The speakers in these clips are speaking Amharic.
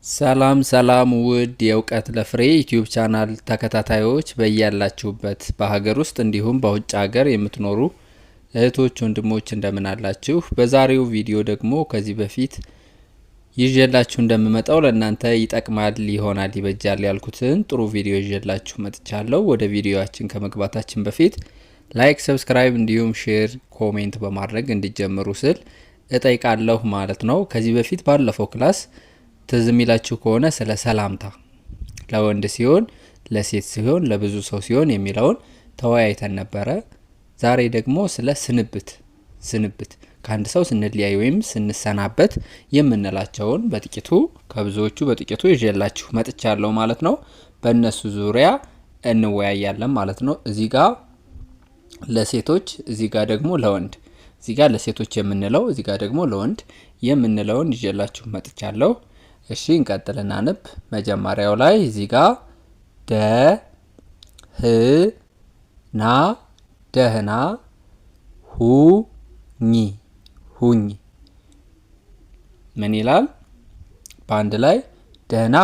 ሰላም ሰላም ውድ የእውቀት ለፍሬ ዩቲዩብ ቻናል ተከታታዮች በያላችሁበት በሀገር ውስጥ እንዲሁም በውጭ ሀገር የምትኖሩ እህቶች ወንድሞች እንደምን አላችሁ? በዛሬው ቪዲዮ ደግሞ ከዚህ በፊት ይዤላችሁ እንደምመጣው ለእናንተ ይጠቅማል ይሆናል ይበጃል ያልኩትን ጥሩ ቪዲዮ ይዤላችሁ መጥቻለሁ። ወደ ቪዲዮአችን ከመግባታችን በፊት ላይክ፣ ሰብስክራይብ እንዲሁም ሼር፣ ኮሜንት በማድረግ እንዲጀምሩ ስል እጠይቃለሁ ማለት ነው። ከዚህ በፊት ባለፈው ክላስ ትዝ የሚላችሁ ከሆነ ስለ ሰላምታ ለወንድ ሲሆን ለሴት ሲሆን ለብዙ ሰው ሲሆን የሚለውን ተወያይተን ነበረ። ዛሬ ደግሞ ስለ ስንብት ከአንድ ሰው ስንለያይ ወይም ስንሰናበት የምንላቸውን በጥቂቱ ከብዙዎቹ በጥቂቱ ይዤላችሁ መጥቻለሁ ማለት ነው። በእነሱ ዙሪያ እንወያያለን ማለት ነው። እዚህ ጋር ለሴቶች፣ እዚህ ጋር ደግሞ ለወንድ፣ እዚህ ጋር ለሴቶች የምንለው፣ እዚህ ጋር ደግሞ ለወንድ የምንለውን ይዤላችሁ መጥቻለሁ። እሺ እንቀጥልና ንብ መጀመሪያው ላይ እዚህ ጋር ደህና ሁኝ ምን ይላል? በአንድ ላይ ደህና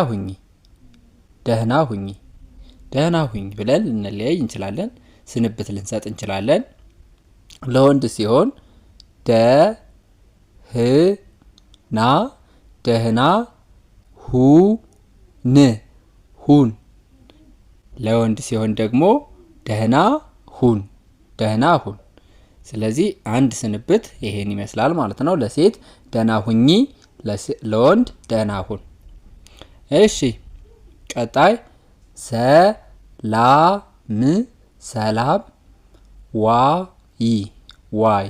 ሁኝ ብለን ልንለያይ እንችላለን። ስንብት ልንሰጥ እንችላለን። ለወንድ ሲሆን ደህና ሁን። ለወንድ ሲሆን ደግሞ ደህና ሁን። ስለዚህ አንድ ስንብት ይሄን ይመስላል ማለት ነው። ለሴት ደህና ሁኚ፣ ለወንድ ደህና ሁን። እሺ ቀጣይ ሰላም ዋይ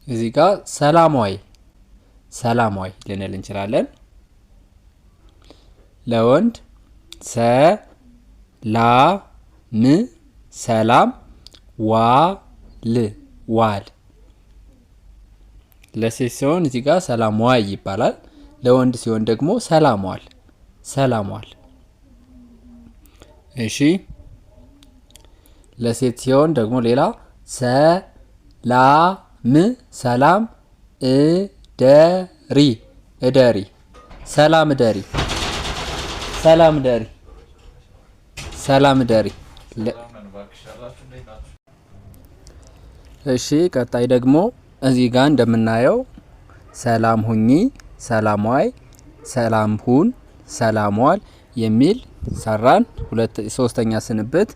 እዚህ ጋር ሰላም ዋይ ልንል እንችላለን። ለወንድ ሰላም ዋል። ለሴት ሲሆን እዚህ ጋር ሰላም ዋይ ይባላል። ለወንድ ሲሆን ደግሞ ሰላም ዋል። እሺ ለሴት ሲሆን ደግሞ ሌላ ሰላም እደሪ። ሰላም እደሪ። እሺ ቀጣይ ደግሞ እዚህ ጋር እንደምናየው ሰላም ሁኚ፣ ሰላም ዋይ፣ ሰላም ሁን፣ ሰላም ዋል የሚል ሰራን። ሶስተኛ ስንብት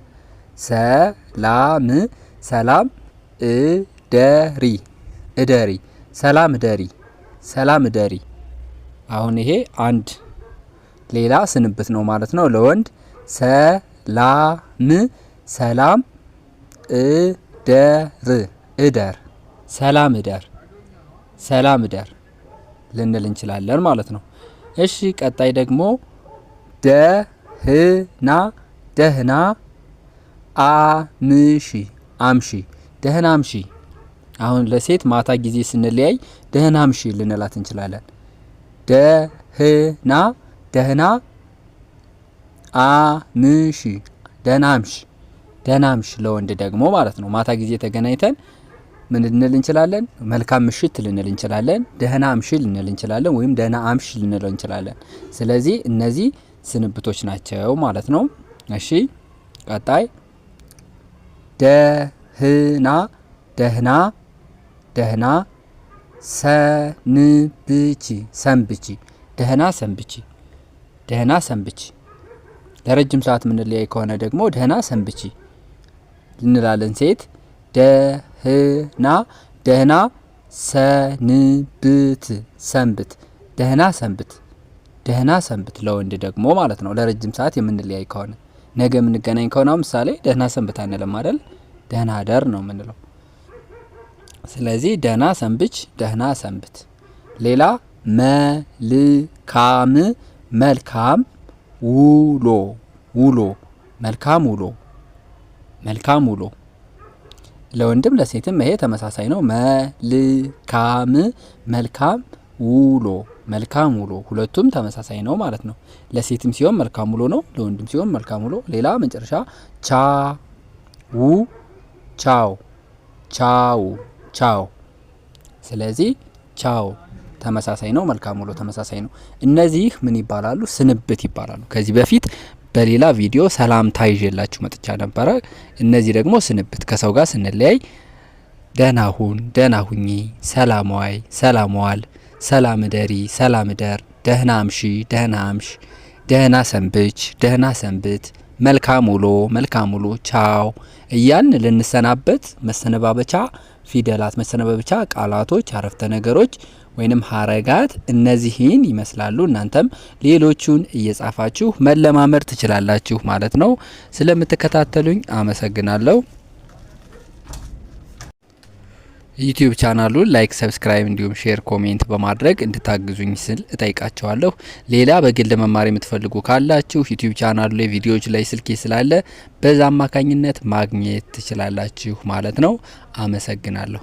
ሰላም እደሪ፣ ሰላም እደሪ። አሁን ይሄ አንድ ሌላ ስንብት ነው ማለት ነው። ለወንድ ሰላም እደር፣ ሰላም እደር ልንል እንችላለን ማለት ነው። እሺ ቀጣይ ደግሞ ደህና አምሺ። አሁን ለሴት ማታ ጊዜ ስንለያይ ደህና አምሺ ልንላት እንችላለን። ደህና አምሺ ለወንድ ደግሞ ማለት ነው። ማታ ጊዜ ተገናኝተን ምን ልንል እንችላለን? መልካም ምሽት ልንል እንችላለን። ደህና አምሺ ልንል እንችላለን፣ ወይም ደህና አምሺ ልንል እንችላለን። ስለዚህ እነዚህ ስንብቶች ናቸው ማለት ነው። እሺ ቀጣይ ደህና ሰንብቺ። ለረጅም ሰዓት የምንለያይ ከሆነ ደግሞ ደህና ሰንብቺ ልንላለን። ሴት ደህና ሰንብት ለወንድ ደግሞ ማለት ነው። ለረጅም ሰዓት የምንለያይ ከሆነ ነገ የምንገናኝ ከሆነ ምሳሌ ደህና ሰንብት አንልም አይደል? ደህና ደር ነው የምንለው። ስለዚህ ደህና ሰንብት። ሌላ መልካም ውሎ። ለወንድም ለሴትም ይሄ ተመሳሳይ ነው። መልካም ውሎ ሁለቱም ተመሳሳይ ነው ማለት ነው። ለሴትም ሲሆን መልካም ውሎ ነው፣ ለወንድም ሲሆን መልካም ውሎ። ሌላ መጨረሻ ቻው። ስለዚህ ቻው ተመሳሳይ ነው። መልካም ውሎ ተመሳሳይ ነው። እነዚህ ምን ይባላሉ? ስንብት ይባላሉ። ከዚህ በፊት በሌላ ቪዲዮ ሰላምታ ይዤላችሁ መጥቻ ነበረ። እነዚህ ደግሞ ስንብት፣ ከሰው ጋር ስንለያይ ደህና ሁን፣ ደህና ሁኚ፣ ሰላም ዋይ፣ ሰላም ዋል፣ ሰላም እደሪ፣ ሰላም እደር፣ ደህና አምሺ፣ ደህና አምሽ፣ ደህና ሰንብች፣ ደህና ሰንብት፣ መልካም ውሎ፣ መልካም ውሎ፣ ቻው እያልን ልንሰናበት መሰነባበቻ ፊደላት፣ መሰነባበቻ ቃላቶች፣ አረፍተ ነገሮች ወይንም ሀረጋት እነዚህን ይመስላሉ። እናንተም ሌሎቹን እየጻፋችሁ መለማመድ ትችላላችሁ ማለት ነው። ስለምትከታተሉኝ አመሰግናለሁ። ዩቲዩብ ቻናሉን ላይክ፣ ሰብስክራይብ እንዲሁም ሼር፣ ኮሜንት በማድረግ እንድታግዙኝ ስል እጠይቃችኋለሁ። ሌላ በግል መማር የምትፈልጉ ካላችሁ ዩቲዩብ ቻናሉ ላይ ቪዲዮዎች ላይ ስልኬ ስላለ በዛ አማካኝነት ማግኘት ትችላላችሁ ማለት ነው። አመሰግናለሁ።